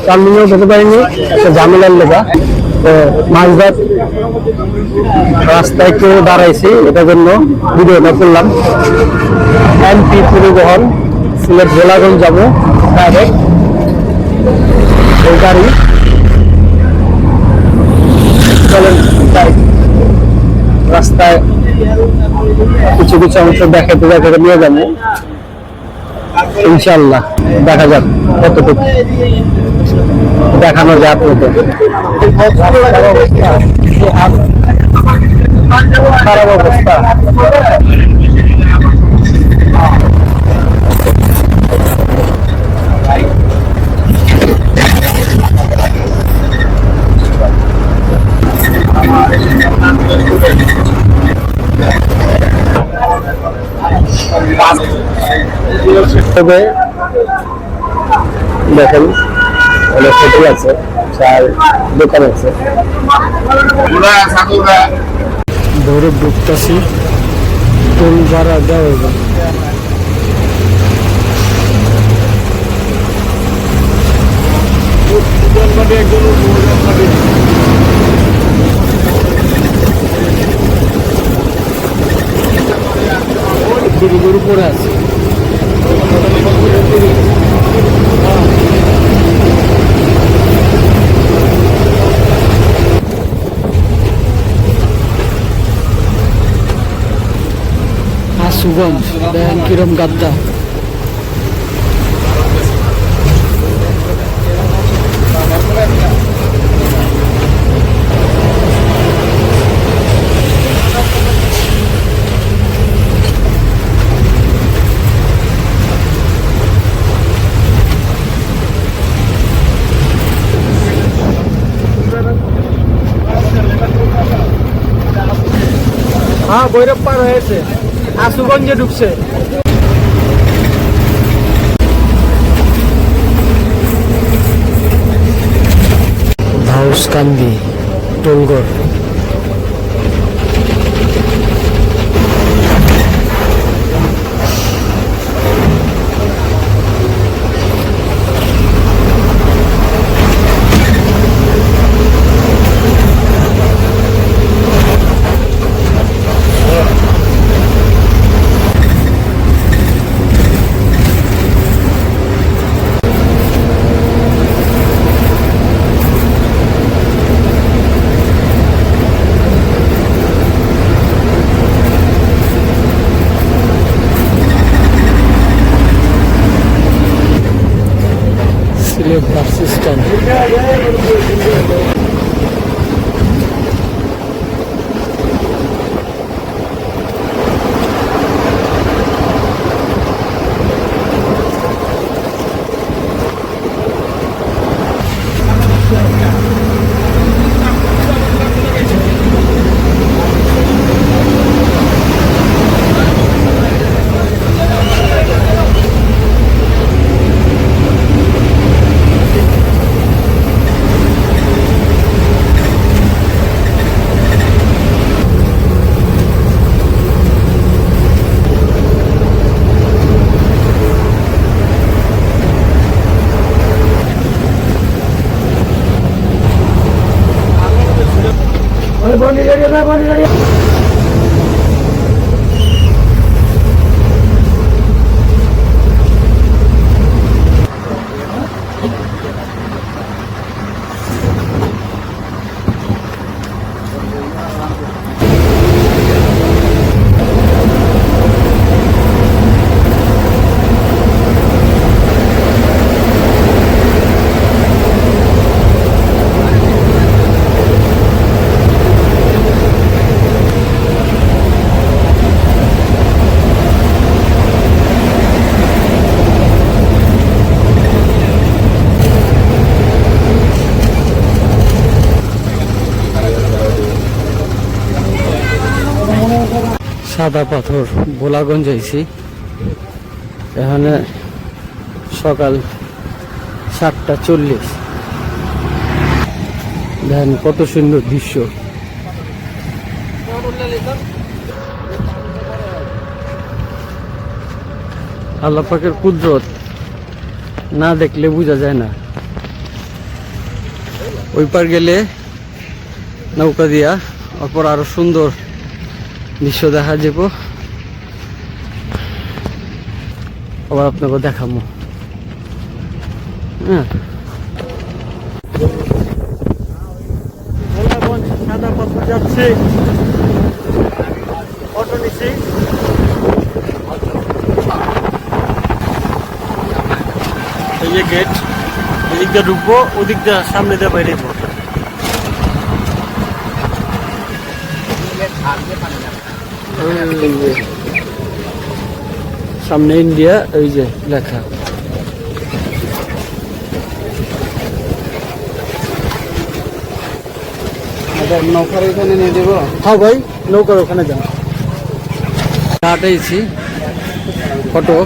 টার্নিংও যেতে পারিনি, একটা ঝামেলার লেখা। তো মাঝবাদ রাস্তায় একটু দাঁড়াইছি, এটার জন্য ভিডিওটা করলাম। এমপি পরিবহন সিলেট গোলাগঞ্জ যাবো ডাইরেক্ট এই গাড়ি। চলেন রাস্তায় কিছু কিছু অংশ দেখাতে দেখাতে নিয়ে যাবো ইনশাল্লাহ। দেখা যাক কতটুকু দেখানো যায় আপনাদের। খারাপ অবস্থা। তবে দেখেন অনেক হোটেল আছে, চার দোকান আছে। ধরে ঢুকতেছি, টোল ভাড়া দেওয়া হবে। গরু পরে আছে। আশুগঞ্জ দেখেন কিরম গাদ্দা। হ্যাঁ ভৈরব পার হয়েছে, আশুগঞ্জে ঢুকছে। ধাউসকান্দি টোলগড়। Bus stand. সাদা পাথর ভোলাগঞ্জ আইছি। এখানে সকাল 7:40। দেখেন কত সুন্দর দৃশ্য। আল্লাহ পাকের কুদরত না দেখলে বোঝা যায় না। ওই পার গেলে নৌকা দিয়া অপর আরো সুন্দর দৃশ্য দেখা যাব। আবার আপনাকে দেখাবো। হ্যাঁ, সাদা পাথর যাচ্ছে, অটো নিচ্ছি। এই যে গেট, এদিক দিয়ে ঢুকবো, ওদিক দিয়ে সামনে দিয়ে বাইরে যাবো। সামনে ইন্ডিয়া, ওই যে লেখা। নৌকার ওখানে নিয়ে দেবো। হ্যাঁ ভাই, নৌকার ওখানে যান। হাঁটাইছি, অটো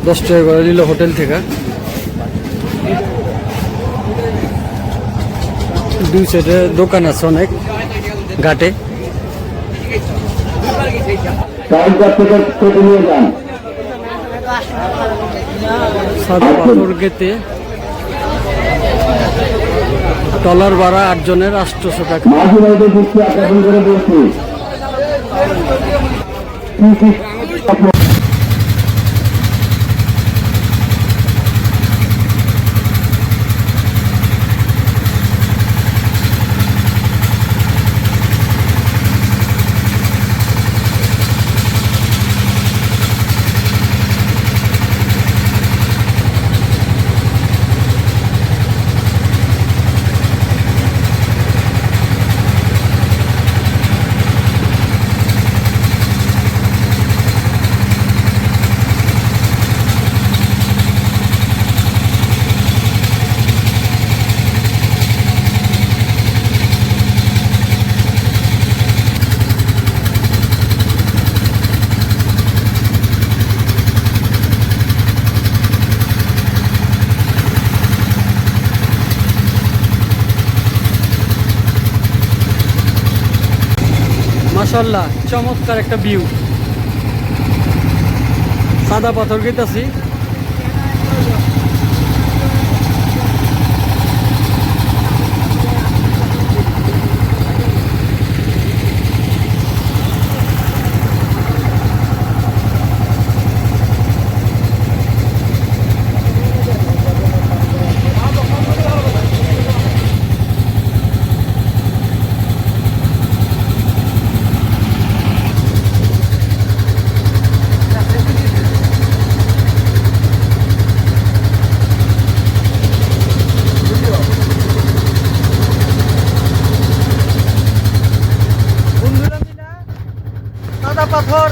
10 টাকা করে নিল হোটেল থেকে। দুই সাইডে দোকান আছে অনেক ঘাটে। সাদা পাথর গেতে ট্রলার ভাড়া 8 জনের 800 টাকা। মাশাআল্লাহ, চমৎকার একটা ভিউ। সাদা পাথর গেতাছি। সাদা পাথর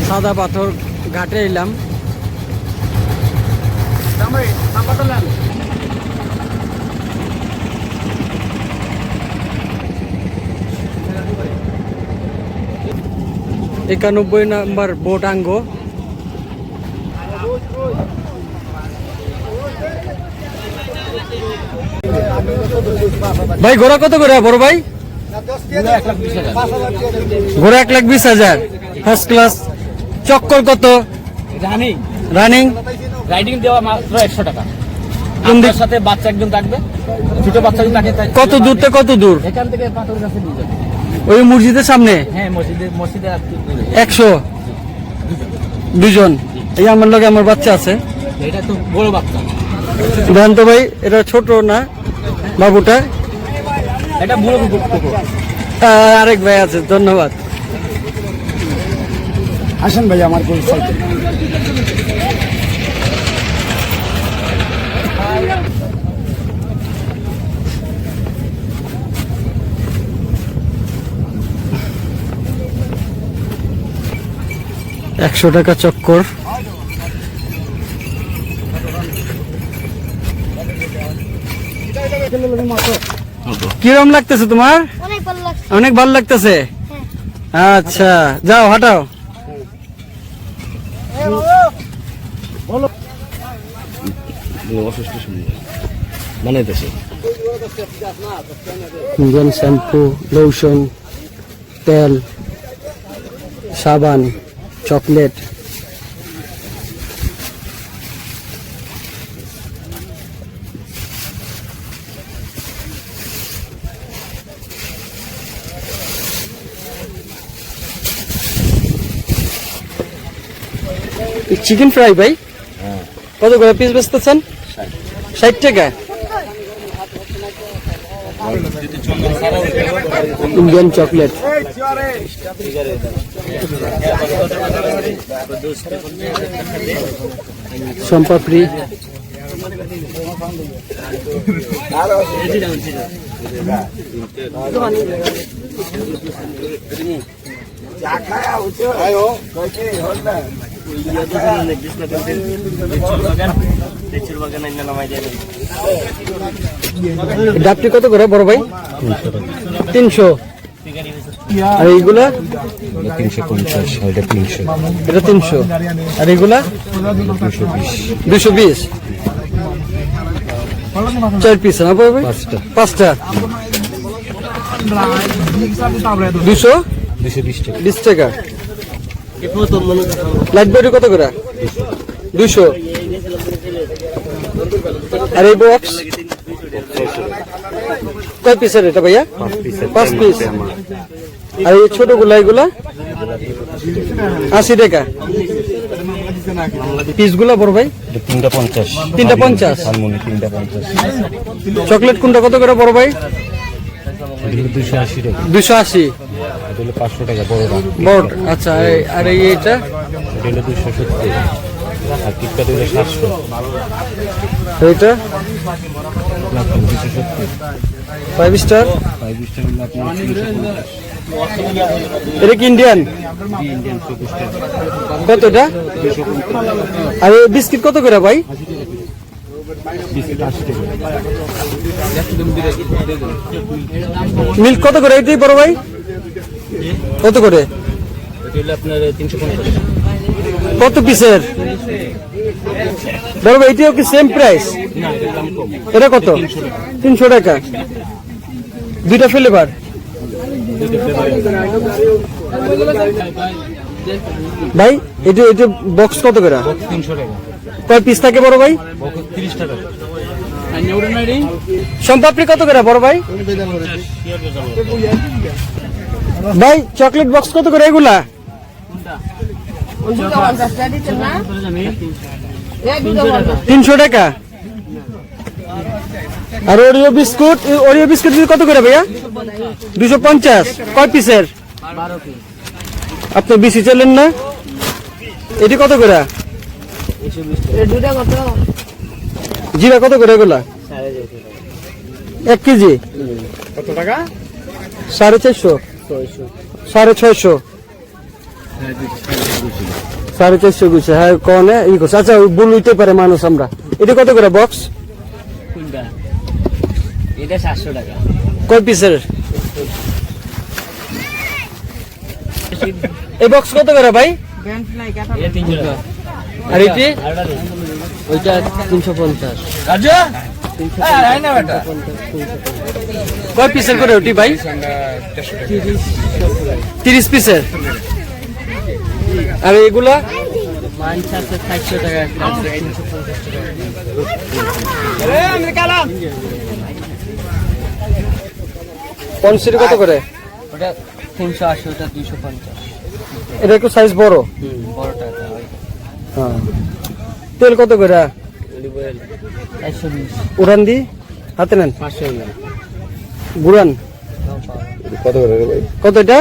সাদা পাথর ঘাটে এলাম। একানব্বই নাম্বার বোট আঙ্গ। ভাই ঘোড়া কত করে বড় ভাই? ঘোড়া 1,20,000 ফার্স্ট ক্লাস। চক্কর কত? রানিং রাইডিং দেওয়া মাত্র 100 টাকা। আপনার সাথে বাচ্চা একজন থাকবে, ছোট বাচ্চা যদি থাকে। কত দূর থেকে কত দূর? এখান থেকে পাথরের কাছে নিয়ে যাবে। ওই মসজিদের সামনে? হ্যাঁ, মসজিদের 100। দুজন। এই আমার লগে আমার বাচ্চা আছে। এটা তো বড় বাচ্চা। দেন তো ভাই, এটা ছোট না বাবুটা? এটা বুড়ো কুকুর। আরেক ভাই আছে, ধন্যবাদ। আসেন ভাই আমার কোল সাইডে। ৳100 চক্কর। কিরম লাগতেছে তোমার? অনেক ভালো লাগতেছে। আচ্ছা যাও হাঁটাও। শ্যাম্পু, লোশন, তেল, সাবান, চকলেট, চিকেন ফ্রাই ভাই কত করে পিস বেচতেছেন? 60 টাকা। ইন্ডিয়ান চকলেট, সোনপাপড়ি, ডাবটি কত করে বড় ভাই? 300। আর এইগুলা? 350, এটা 300। এটা 300। আর এইগুলা? 220। 4 পিস না ভাই? 5টা। 220 টাকা। লাইট ব্যাটারি কত করে? 200। আর এই বক্স কয় পিসের এটা ভাইয়া? 5 পিস। আর এই ছোটগুলা এগুলা 80 টাকা। পিসগুলা বড় ভাই? 3টা 50। চকলেট কোনটা কত করে বড় ভাই? 280 টাকা। 280। 500 টাকা বড়টা। বড়। আচ্ছা আর এই এটা? এটা 270। আর কিটটা দিলে 700। এইটা 270। 5 স্টার। 5 স্টার হলে আপনার 350। এটা কি ইন্ডিয়ান? ইন্ডিয়ান 24 টাকা। কতটা? 250। আর এই বিস্কিট কত করে ভাই? বিস্কিট 80 টাকা। মিল্ক কত করে এটাই বড় ভাই? কত করে? এটা আপনার 350। কত পিসের বড় ভাই? এটাও কি সেম প্রাইস? না, এটা দাম কম। এটা কত? 300 টাকা। 2টা ফ্লেভার। ভাই এটা বক্স কত করে? 300 টাকা। কয় পিস থাকে বড় ভাই? 30 টাকা। সোনপাপড়ি কত করে বড় ভাই? ভাই চকলেট বক্স কত করে এগুলা? 300 টাকা। আর ওরিও বিস্কুট কত করে ভাইয়া? 250। কয় পিসের? আপনি বেশি চলেন না। এটি কত করে? জিরা কত করে এগুলা? 1 কেজি কত টাকা? 450। 650। 450 গুছে। হ্যাঁ কনে ই করছে। আচ্ছা বলতে পারে মানুষ আমরা। এটা কত করে বক্স? এটা 700 টাকা। কয় পিসের? এই বক্স কত করে ভাই? এটা 300 টাকা। আর এটি? ওইটা 350। রাজু কয় পিসের করে ওটি ভাই? 30 পিসের। আর এগুলা? 400 টাকা। পনসির কত করে? ওটা 380, ওটা 250। এটা একটু সাইজ বড়। বড় টাকা। হ্যাঁ তেল কত করে? উড়ান দি হাতে নেন, গুড়ান কত করে রে ভাই? কত এটা?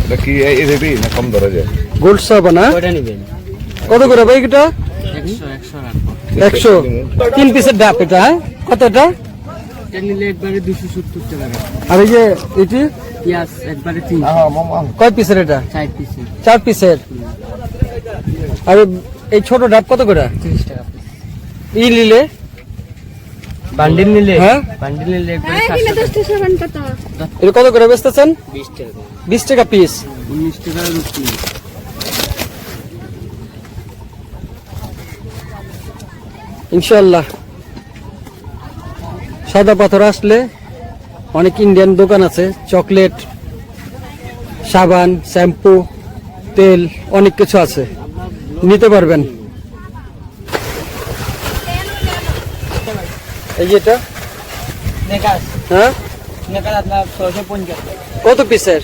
এটা কি এই রেডি না কম ধরা যায়? গোল্ড সাবা না? কত করে ভাই এটা? 100 3 পিসের ডাব এটা। হ্যাঁ কত এটা? আর এই যে এটি কয় পিসের এটা? 4 পিসের। আর এই ছোট ডাব কত করে? 30 টাকা ই নিলে বান্ডিল নিলে? হ্যাঁ বান্ডিল নিলে একবারে 700 টাকা। এটা কত করে বেচতেছেন? 20 টাকা। 20 টাকা পিস। 19 টাকা রুটি। ইনশাআল্লাহ সাদা পাথর আসলে অনেক ইন্ডিয়ান দোকান আছে, চকলেট, সাবান, শ্যাম্পু, তেল অনেক কিছু আছে, নিতে পারবেন। এই যে এটা হ্যাঁ কত পিসের?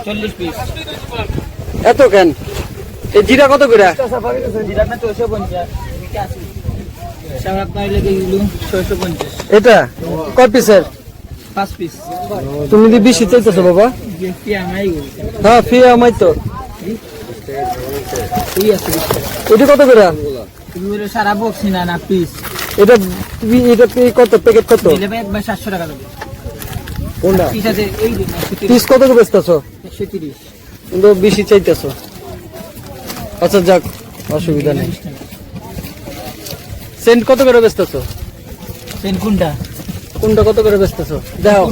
40 পিস। এত কেন? এই জিরা কত করে? এটা কয় পিসের? 5 পিস। তুমি যদি বেশি চাইতেছো বাবা? হ্যাঁ ফি আমাই তো। এটা কত করে? সারা বক্সি না পিস। এটা এটা কত প্যাকেট কত? 700 টাকা দেবে। কোনটা? পিস কত করে বেচতেছো? 130। কিন্তু বেশি চাইতেছো। আচ্ছা যাক অসুবিধা নেই। সেন্ট কত করে বেচতেছো? সেন্ট কোনটা? কোনটা কত করে বেচতেছো? দাও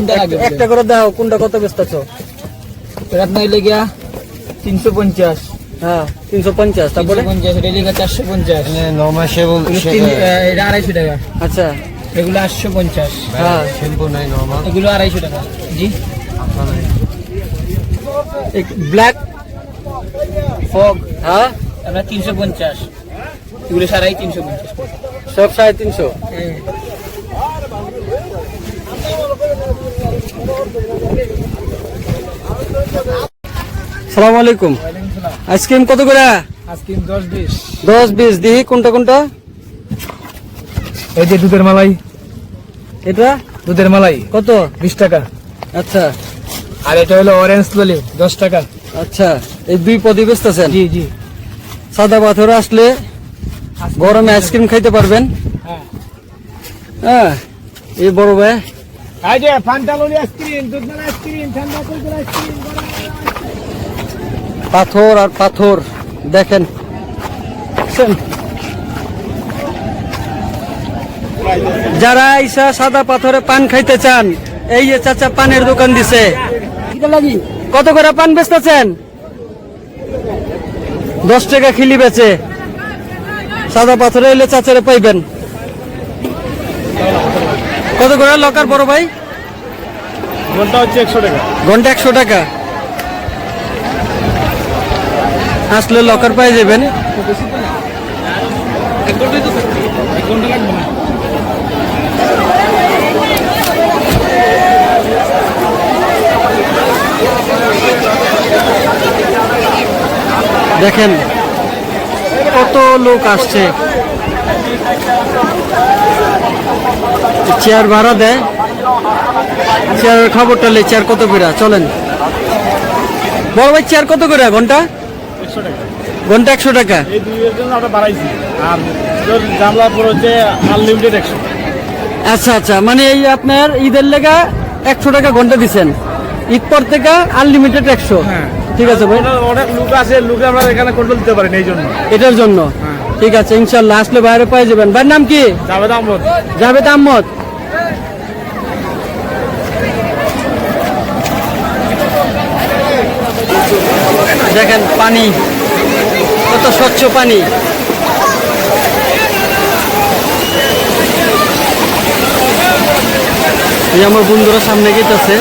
একটা করে দাও, কোনটা কত বেচতেছো? রাত নাইলে গিয়া 350। হ্যাঁ 350। তারপরে 50 এটা লিখা 450। নরমাল শেভ এটা 250 টাকা। আচ্ছা এগুলো 850। হ্যাঁ শ্যাম্পু নাই নরমাল, এগুলো 250 টাকা। জি এক ব্ল্যাক ফগ হ্যাঁ আমরা 350, এগুলো 350 সব 350। সালাম আলাইকুম। আইসক্রিম কত করে? আইসক্রিম 10-20। 10-20 দিই। কোনটা কোনটা? এই যে দুধের মালাই, এটা দুধের মালাই কত? 20 টাকা। আচ্ছা আর এটা হলো অরেঞ্জ ললি 10 টাকা। আচ্ছা এই দুই পদই বেচতেছেন? জি জি। সাদা পাথর আসলে গরমে আইসক্রিম খাইতে পারবেন। হ্যাঁ এই বড় ভাই এই যে ফান্টা ললি আইসক্রিম, দুধের আইসক্রিম, ঠান্ডা কুলকুল আইসক্রিম। পাথর আর পাথর দেখেন। যারা ইসা সাদা পাথরে পান খাইতে চান, এই যে চাচা পানের দোকান দিছে। কত করে পান বেচতেছেন? 10 টাকা খিলি বেচে। সাদা পাথরে এলে চাচারে পাইবেন। কত করে লকার বড় ভাই? ঘন্টা হচ্ছে 100 টাকা। ঘন্টা 100 টাকা। আসলে লকার পাই যাবেন। দেখেন কত লোক আসছে। চেয়ার ভাড়া দেয়, চেয়ারের খবরটা লে। চেয়ার কত করে? চলেন বড় ভাই চেয়ার কত করে ঘন্টা? 100 টাকা। ঘন্টা 100 টাকা। এই দুইয়ের জন্য আমরা বাড়াইছি, আর জামলাপুর হচ্ছে আনলিমিটেড 100। আচ্ছা আচ্ছা মানে এই আপনার ঈদের লেগা 100 টাকা ঘন্টা দিচ্ছেন, ঈদ পর থেকে আনলিমিটেড 100। ঠিক আছে ভাই, অনেক লোক আছে, লোকে আমরা এখানে কন্ট্রোল দিতে পারি না, এই জন্য এটার জন্য। ঠিক আছে ইনশাল্লাহ আসলে বাইরে পাই যাবেন। ভাইয়ের নাম কি? জাভেদ আহমদ। জাভেদ আহমদ। দেখেন পানি কত স্বচ্ছ পানি। এই আমার বন্ধুরা সামনে গেতেছে।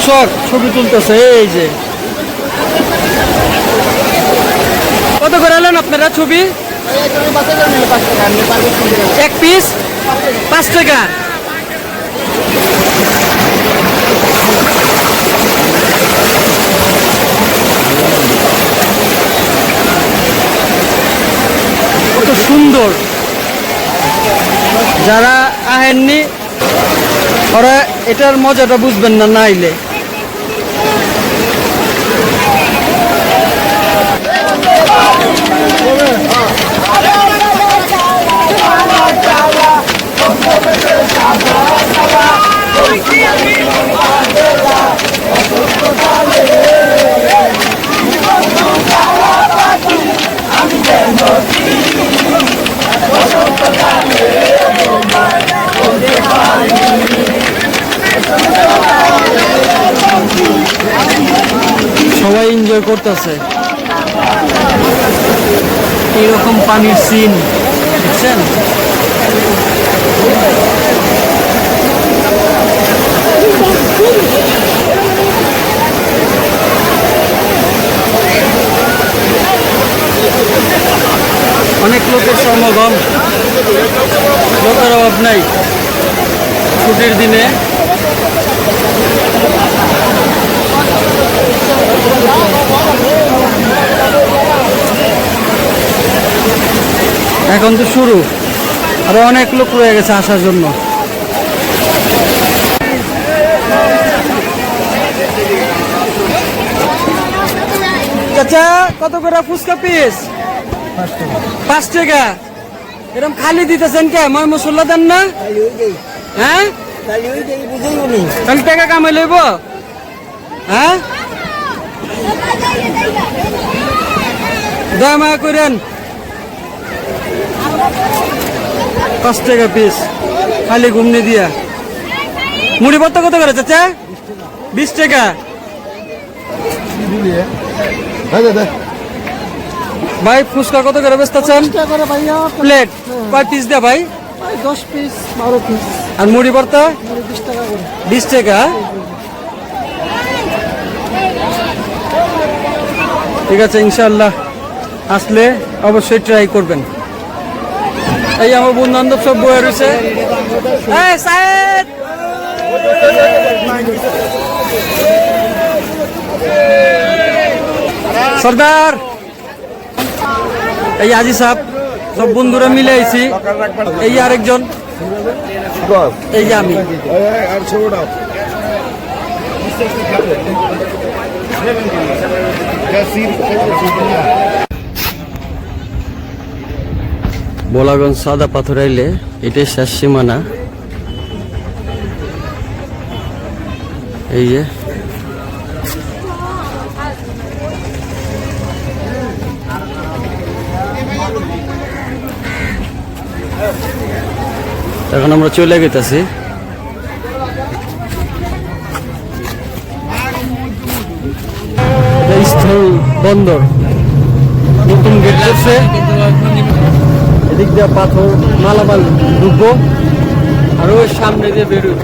শখ ছবি তুলতেছে। এই যে কত করে এলেন আপনারা ছবি? এক পিস 5 টাকা। এটার মজাটা বুঝবেন না না আইলে। সবাই এনজয় করতেছে এরকম পানির সিন দেখছেন। অনেক লোকের সমাগম, লোকের অভাব নাই ছুটির দিনে। এখন তো শুরু, আরো অনেক লোক রয়ে গেছে আসার জন্য। চাচা কত করে ফুচকা পিস? 5 টাকা। এরকম খালি দিতেছেন কে? ময় মশলা দেন না? হ্যাঁ খালি টাকা কামাই লইব? হ্যাঁ দয়া মায়া করেন। 5 টাকা পিস খালি ঘুমনে দিয়া। মুড়ি ভর্তা কত করে চাচা? 20 টাকা। ভাই ফুচকা কত করে বেচতেছেন? প্লেট কয় পিস দেয়া ভাই? 10 পিস 12 পিস। আর মুড়ি ভর্তা 20 টাকা করে। 20 টাকা। ঠিক আছে, ইনশাআল্লাহ আসলে অবশ্যই ট্রাই করবেন। এই আমার বন্ধু বান্ধব সব বয়ে রয়েছে। সর্দার এই আজি সাহেব সব বন্ধুরা মিলে আইছি। এই আরেকজন, এই যে আমি। বোলাগঞ্জ সাদা পাথর আইলে এটাই শেষ সীমানা। এই যে এখন আমরা চলে গেতেছি। স্থল বন্দর নতুন গেট করছে, এদিক দিয়ে পাথর মালামাল ঢুকবো আর ওই সামনে দিয়ে বেরোব।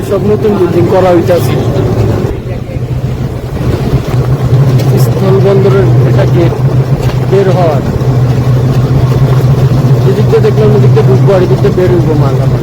এসব নতুন বিল্ডিং করা হইতেছে। স্থল বন্দরের এটা গেট বের হওয়ার, এদিক দিয়ে দেখলাম ওদিক দিয়ে ঢুকবো আর এদিক দিয়ে বের হইবো মালামাল।